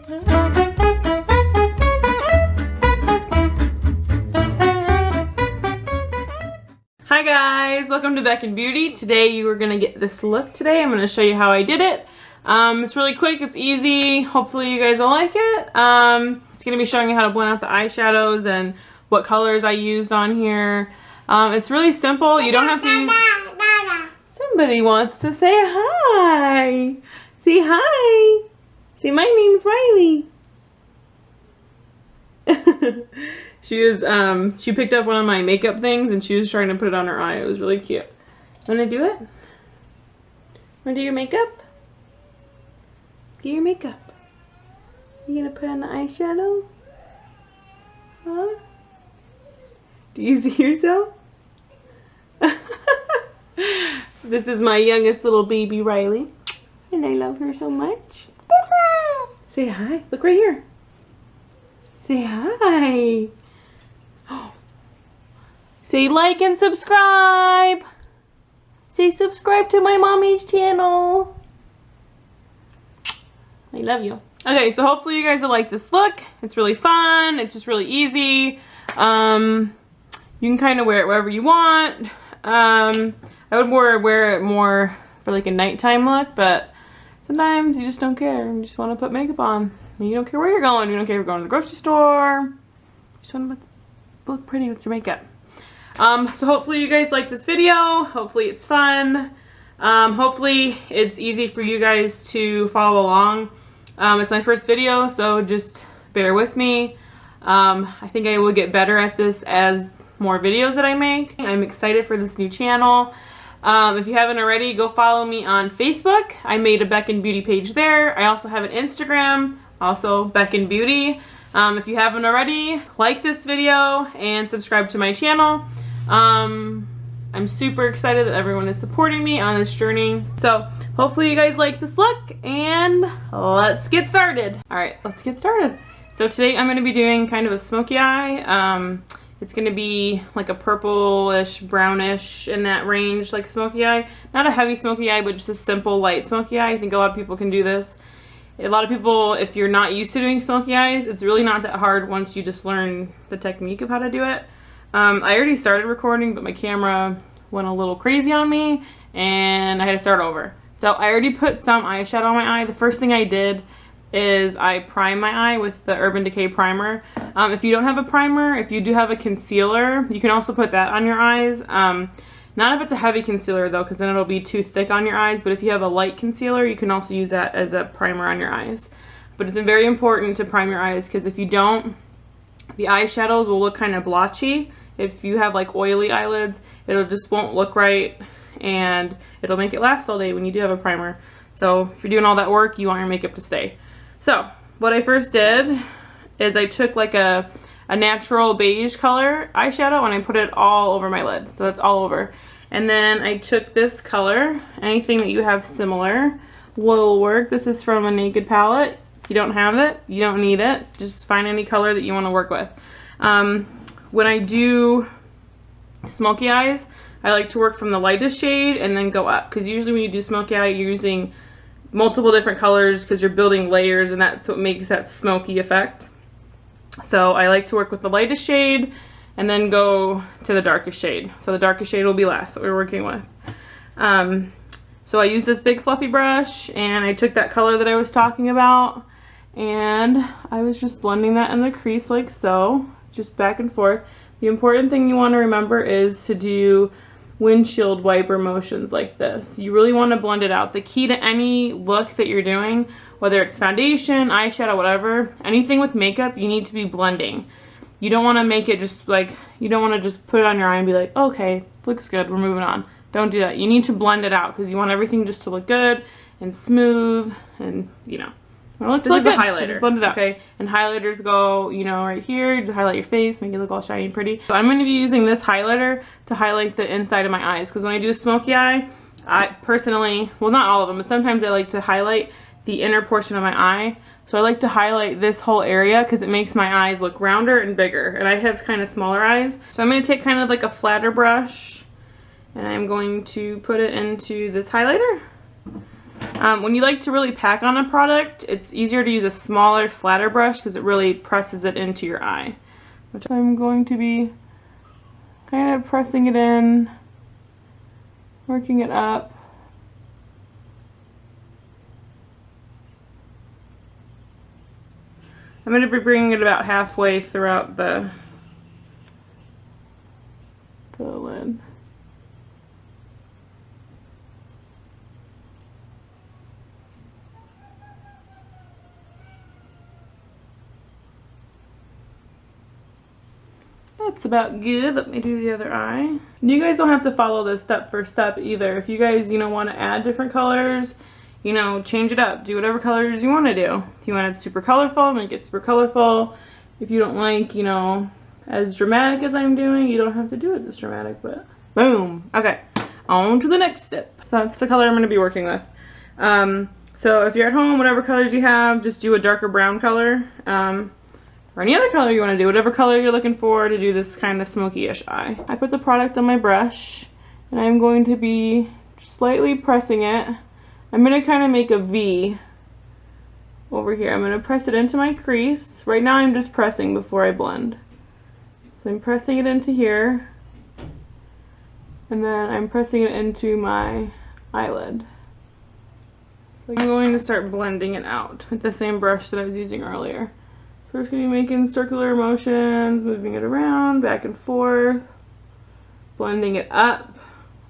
Hi guys, welcome to Beck and Beauty. Today you are going to get this look today. I'm going to show you how I did it. It's really quick, it's easy. Hopefully you guys will like it. It's going to be showing you how to blend out the eyeshadows and what colors I used on here. It's really simple. You don't have to use... Somebody wants to say hi. Say hi. Say my name's Riley. She picked up one of my makeup things and she was trying to put it on her eye. It was really cute. Wanna do it? Wanna do your makeup? Do your makeup. You gonna put on the eyeshadow? Huh? Do you see yourself? This is my youngest little baby Riley. And I love her so much. Say hi. Look right here. Say hi. Say like and subscribe. Say subscribe to my mommy's channel. I love you. Okay, so hopefully you guys will like this look. It's really fun. It's just really easy. You can kind of wear it wherever you want. I would wear it more for like a nighttime look, but sometimes you just don't care. You just want to put makeup on. You don't care where you're going. You don't care if you're going to the grocery store. You just want to look pretty with your makeup. So hopefully you guys like this video. Hopefully it's fun. Hopefully it's easy for you guys to follow along. It's my first video, so just bear with me. I think I will get better at this as more videos that I make. I'm excited for this new channel. If you haven't already, go follow me on Facebook. I made a Beck and Beauty page there. I also have an Instagram, also Beck and Beauty. If you haven't already, like this video and subscribe to my channel. I'm super excited that everyone is supporting me on this journey. So hopefully you guys like this look and let's get started. All right, let's get started. So today I'm going to be doing kind of a smoky eye. It's going to be like a purplish, brownish, in that range, like smoky eye. Not a heavy smoky eye, but just a simple light smoky eye. I think a lot of people can do this. A lot of people, if you're not used to doing smoky eyes, it's really not that hard once you just learn the technique of how to do it. I already started recording, but my camera went a little crazy on me and I had to start over. So I already put some eyeshadow on my eye. The first thing I did is I prime my eye with the Urban Decay primer. If you don't have a primer, if you do have a concealer, you can also put that on your eyes. Not if it's a heavy concealer though, because then it'll be too thick on your eyes, but if you have a light concealer, you can also use that as a primer on your eyes. But it's very important to prime your eyes, because if you don't, the eyeshadows will look kind of blotchy. If you have like oily eyelids, it'll just won't look right and it'll make it last all day when you do have a primer. So if you're doing all that work, you want your makeup to stay. So what I first did is I took like a natural beige color eyeshadow and I put it all over my lid. So that's all over. And then I took this color. Anything that you have similar will work. This is from a Naked palette. If you don't have it, you don't need it. Just find any color that you want to work with. When I do smoky eyes, I like to work from the lightest shade and then go up. Because usually when you do smoky eye, you're using multiple different colors because you're building layers, and that's what makes that smoky effect. So I like to work with the lightest shade and then go to the darkest shade. So the darkest shade will be last that we're working with. So I used this big fluffy brush and I took that color that I was talking about and I was just blending that in the crease like so, just back and forth. The important thing you want to remember is to do windshield wiper motions like this. You really want to blend it out. The key to any look that you're doing, whether it's foundation, eyeshadow, whatever, anything with makeup, you need to be blending. You don't want to make it just like, you don't want to just put it on your eye and be like, okay, looks good, we're moving on. Don't do that. You need to blend it out because you want everything just to look good and smooth and, you know. This is a highlighter. Just blend it out, okay? And highlighters go, you know, right here to highlight your face, make it look all shiny and pretty. So I'm going to be using this highlighter to highlight the inside of my eyes because when I do a smoky eye, I personally, well, not all of them, but sometimes I like to highlight the inner portion of my eye. So I like to highlight this whole area because it makes my eyes look rounder and bigger. And I have kind of smaller eyes. So I'm going to take kind of like a flatter brush and I'm going to put it into this highlighter. When you like to really pack on a product, it's easier to use a smaller, flatter brush because it really presses it into your eye. Which I'm going to be kind of pressing it in, working it up. I'm going to be bringing it about halfway throughout the lid. That's about good. Let me do the other eye. You guys don't have to follow this step for step either. If you guys, want to add different colors, change it up. Do whatever colors you want to do. If you want it super colorful, make it super colorful. If you don't like, as dramatic as I'm doing, you don't have to do it this dramatic, but boom. Okay, on to the next step. So that's the color I'm going to be working with. So if you're at home, whatever colors you have, just do a darker brown color. Or any other color you want to do, whatever color you're looking for to do this kind of smoky-ish eye. I put the product on my brush, and I'm going to be slightly pressing it. I'm going to kind of make a V over here. I'm going to press it into my crease. Right now I'm just pressing before I blend. So I'm pressing it into here, and then I'm pressing it into my eyelid. So I'm going to start blending it out with the same brush that I was using earlier. So we're just going to be making circular motions, moving it around, back and forth, blending it up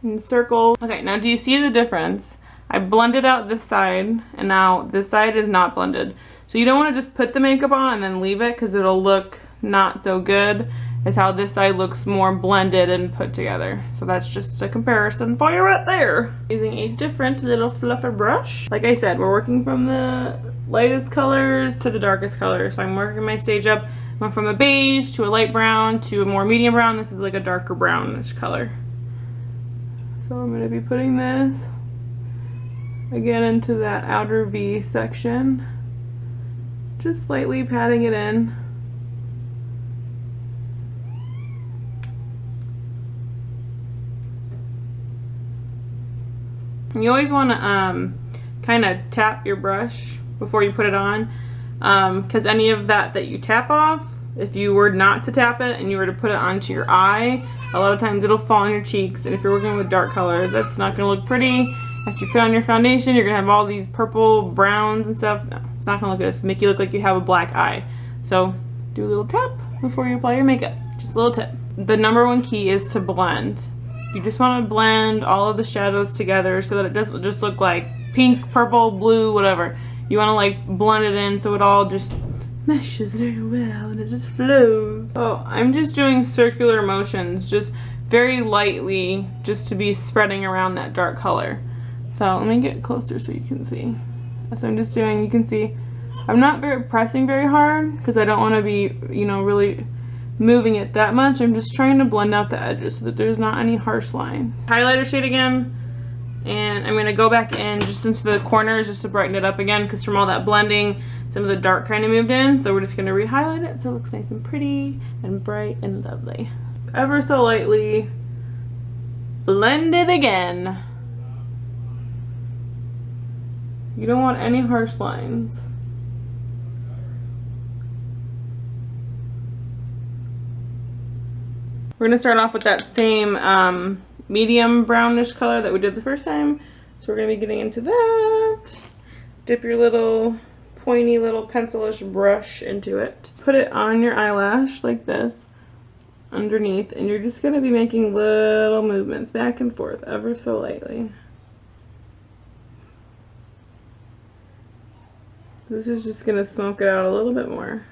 in circles. Okay, now do you see the difference? I blended out this side, and now this side is not blended. So you don't want to just put the makeup on and then leave it, because it'll look not so good. Is how this side looks more blended and put together. So that's just a comparison for you right there. Using a different little fluffer brush. Like I said, we're working from the lightest colors to the darkest colors. So I'm working my stage up. Went from a beige to a light brown to a more medium brown. This is like a darker brownish color. So I'm going to be putting this again into that outer V section. Just slightly patting it in. You always want to kind of tap your brush before you put it on, because any of that you tap off, if you were not to tap it and you were to put it onto your eye, a lot of times it'll fall on your cheeks, and if you're working with dark colors, that's not going to look pretty. After you put on your foundation, you're going to have all these purple browns and stuff. No, it's not going to look good. It's going to make you look like you have a black eye. So do a little tap before you apply your makeup. Just a little tip. The #1 key is to blend. You just want to blend all of the shadows together so that it doesn't just look like pink, purple, blue, whatever. You want to like blend it in so it all just meshes very well and it just flows. So I'm just doing circular motions, just very lightly, just to be spreading around that dark color. So let me get closer so you can see. So I'm just doing, you can see, I'm not pressing very hard because I don't want to be, really moving it that much. I'm just trying to blend out the edges so that there's not any harsh lines. Highlighter shade again, and I'm going to go back in just into the corners just to brighten it up again, because from all that blending some of the dark kind of moved in. So we're just going to re-highlight it so it looks nice and pretty and bright and lovely. Ever so lightly blend it again. You don't want any harsh lines. We're going to start off with that same medium brownish color that we did the first time. So we're going to be getting into that. Dip your little pointy little pencil-ish brush into it. Put it on your eyelash like this underneath, and you're just going to be making little movements back and forth ever so lightly. This is just going to smoke it out a little bit more.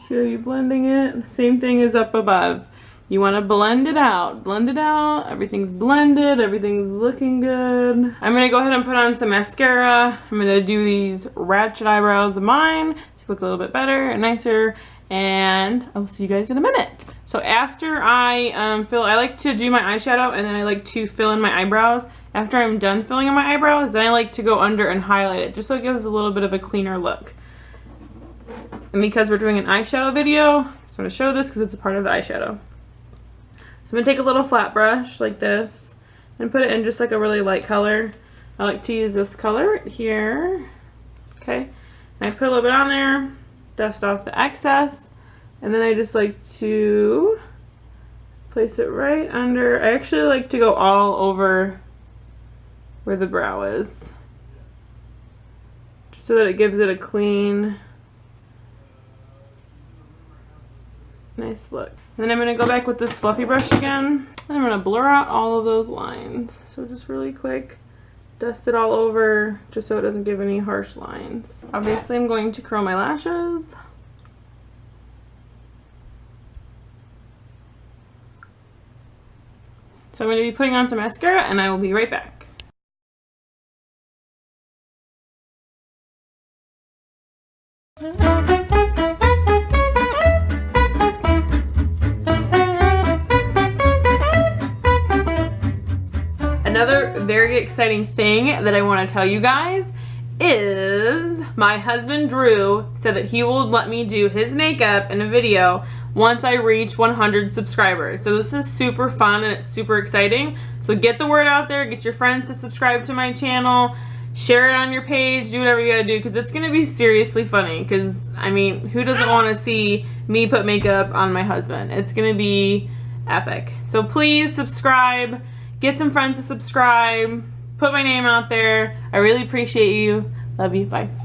So you're blending it. Same thing as up above. You want to blend it out. Blend it out. Everything's blended. Everything's looking good. I'm going to go ahead and put on some mascara. I'm going to do these ratchet eyebrows of mine to look a little bit better and nicer. And I will see you guys in a minute. So after I I like to do my eyeshadow, and then I like to fill in my eyebrows. After I'm done filling in my eyebrows, then I like to go under and highlight it just so it gives a little bit of a cleaner look. And because we're doing an eyeshadow video, I just want to show this because it's a part of the eyeshadow. So I'm going to take a little flat brush like this, and put it in just like a really light color. I like to use this color right here. Okay, and I put a little bit on there, dust off the excess, and then I just like to place it right under. I actually like to go all over where the brow is, just so that it gives it a clean, nice look. And then I'm going to go back with this fluffy brush again, and I'm going to blur out all of those lines. So just really quick, dust it all over just so it doesn't give any harsh lines. Obviously I'm going to curl my lashes. So I'm going to be putting on some mascara, and I will be right back. Another very exciting thing that I want to tell you guys is my husband Drew said that he will let me do his makeup in a video once I reach 100 subscribers. So this is super fun and it's super exciting. So get the word out there, get your friends to subscribe to my channel, share it on your page, do whatever you gotta do, because it's gonna be seriously funny. Because I mean, who doesn't want to see me put makeup on my husband? It's gonna be epic. So please subscribe, get some friends to subscribe, put my name out there. I really appreciate you. Love you. Bye.